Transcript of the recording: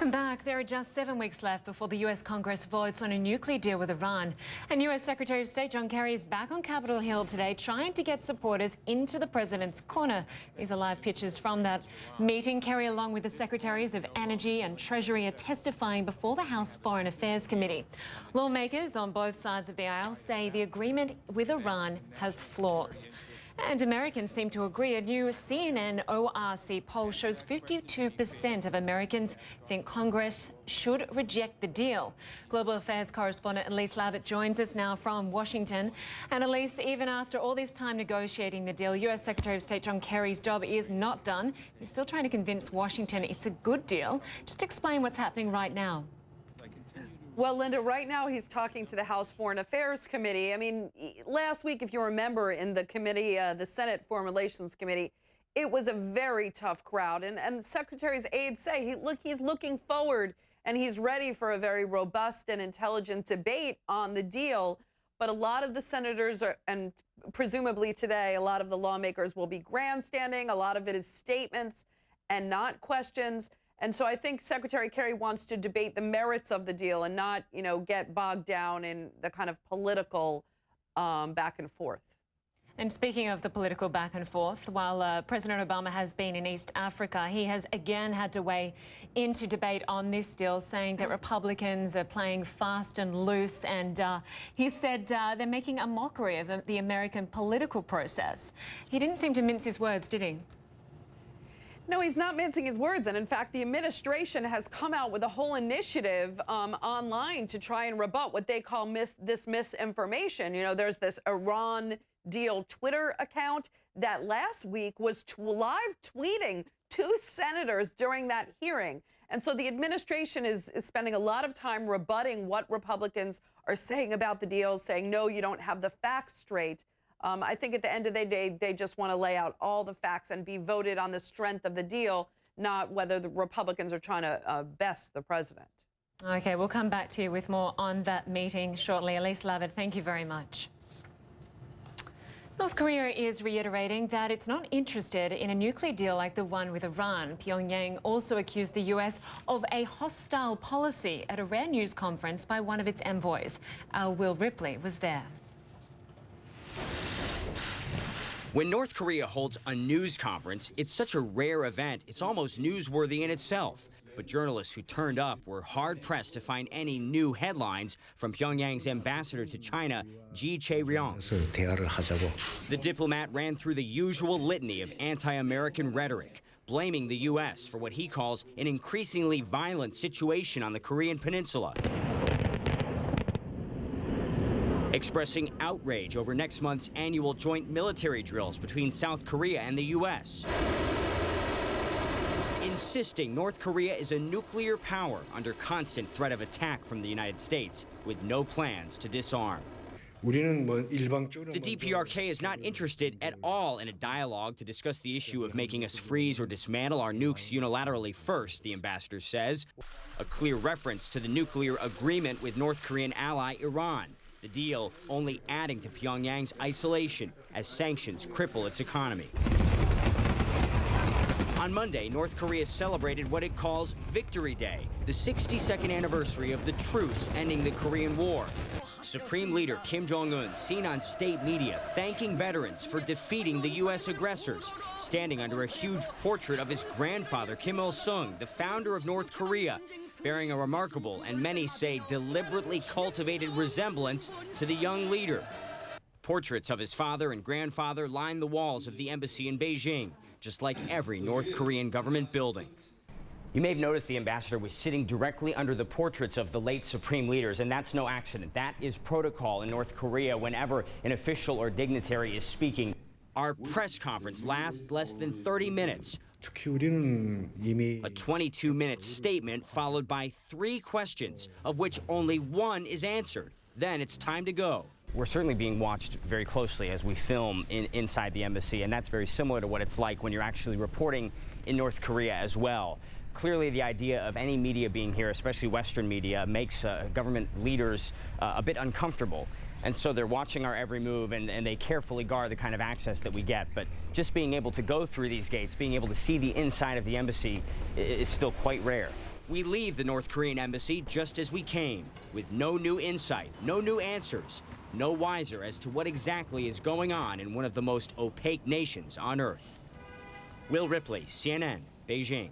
Welcome back. There are just 7 weeks left before the US Congress votes on a nuclear deal with Iran. And US Secretary of State John Kerry is back on Capitol Hill today trying to get supporters into the president's corner. These are live pictures from that meeting. Kerry, along with the Secretaries of Energy and Treasury, are testifying before the House Foreign Affairs Committee. Lawmakers on both sides of the aisle say the agreement with Iran has flaws. And Americans seem to agree. A new CNN ORC poll shows 52% of Americans think Congress should reject the deal. Global Affairs Correspondent Elise Labott joins us now from Washington. And Elise, even after all this time negotiating the deal, US Secretary of State John Kerry's job is not done. He's still trying to convince Washington it's a good deal. Just explain what's happening right now. Well, Lynda, right now he's talking to the House Foreign Affairs Committee. I mean, last week, if you remember, in the committee, the Senate Foreign Relations Committee, it was a very tough crowd. And the Secretary's aides say he's looking forward and he's ready for a very robust and intelligent debate on the deal. But a lot of the senators and presumably today, a lot of the lawmakers will be grandstanding. A lot of it is statements and not questions. And so I think Secretary Kerry wants to debate the merits of the deal and not, get bogged down in the kind of political back and forth. And speaking of the political back and forth, while President Obama has been in East Africa, he has again had to weigh into debate on this deal, saying that Republicans are playing fast and loose. And he said they're making a mockery of the American political process. He didn't seem to mince his words, did he? No, he's not mincing his words. And in fact, the administration has come out with a whole initiative online to try and rebut what they call this misinformation. There's this Iran deal Twitter account that last week was live tweeting 2 senators during that hearing. And so the administration is spending a lot of time rebutting what Republicans are saying about the deal, saying, no, you don't have the facts straight. I think at the end of the day, they just want to lay out all the facts and be voted on the strength of the deal, not whether the Republicans are trying to best the president. OK, we'll come back to you with more on that meeting shortly. Elise Labott, thank you very much. North Korea is reiterating that it's not interested in a nuclear deal like the one with Iran. Pyongyang also accused the US of a hostile policy at a rare news conference by one of its envoys. Our Will Ripley was there. When North Korea holds a news conference, it's such a rare event, it's almost newsworthy in itself. But journalists who turned up were hard-pressed to find any new headlines from Pyongyang's ambassador to China, Ji Chae-ryong. The diplomat ran through the usual litany of anti-American rhetoric, blaming the U.S. for what he calls an increasingly violent situation on the Korean peninsula, expressing outrage over next month's annual joint military drills between South Korea and the U.S., insisting North Korea is a nuclear power under constant threat of attack from the United States, with no plans to disarm. The DPRK is not interested at all in a dialogue to discuss the issue of making us freeze or dismantle our nukes unilaterally first, the ambassador says, a clear reference to the nuclear agreement with North Korean ally Iran. The deal only adding to Pyongyang's isolation as sanctions cripple its economy. On Monday, North Korea celebrated what it calls Victory Day, the 62nd anniversary of the truce ending the Korean War. Supreme Leader Kim Jong-un seen on state media thanking veterans for defeating the U.S. aggressors, standing under a huge portrait of his grandfather, Kim Il-sung, the founder of North Korea, bearing a remarkable and many say deliberately cultivated resemblance to the young leader. Portraits of his father and grandfather line the walls of the embassy in Beijing, just like every North Korean government building. You may have noticed the ambassador was sitting directly under the portraits of the late supreme leaders, and that's no accident. That is protocol in North Korea whenever an official or dignitary is speaking. Our press conference lasts less than 30 minutes. A 22-minute statement followed by 3 questions, of which only 1 is answered. Then it's time to go. We're certainly being watched very closely as we film inside the embassy, and that's very similar to what it's like when you're actually reporting in North Korea as well. Clearly, the idea of any media being here, especially Western media, makes government leaders a bit uncomfortable. And so they're watching our every move, and they carefully guard the kind of access that we get. But just being able to go through these gates, being able to see the inside of the embassy is still quite rare. We leave the North Korean embassy just as we came, with no new insight, no new answers, no wiser as to what exactly is going on in one of the most opaque nations on Earth. Will Ripley, CNN, Beijing.